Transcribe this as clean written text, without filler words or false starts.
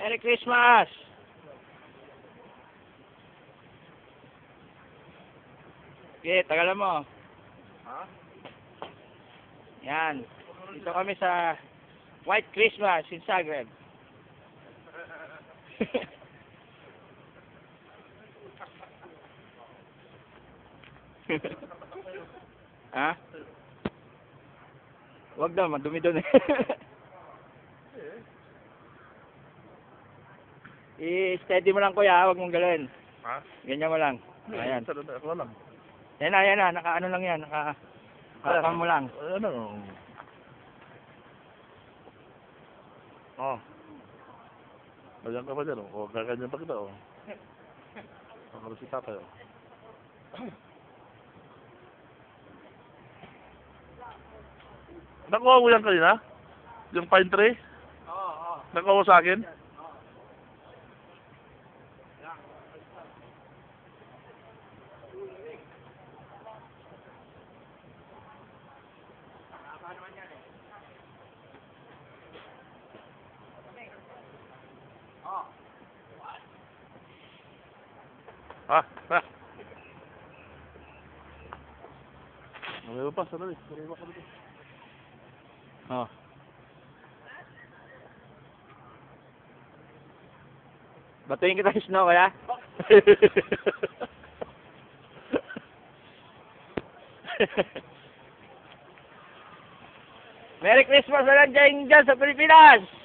Merry Christmas! Okay, tagalan mo. Ha? Yan. Dito kami sa White Christmas in Zagreb. Ha? Wag daw, madumi doon eh. I-steady mo lang kuya, wag mong galawin. Ha? Ganyan mo lang. Ayan. Ako lang. Yan na, naka-ano lang yan, naka-cam mo lang. Ano? Oh. Ayan ka pa dyan, oh. Gaganyan pa kita, oh. Ang si tatay, oh. Nakuha mo yan kanina? Yung pine tree? Oo. Nakuha mo sa akin? Ha? Ha? May pa, sandali. May pa dito. Oh. Batuin kita sa snow, kaya? Merry Christmas na lang dyan sa Pilipinas!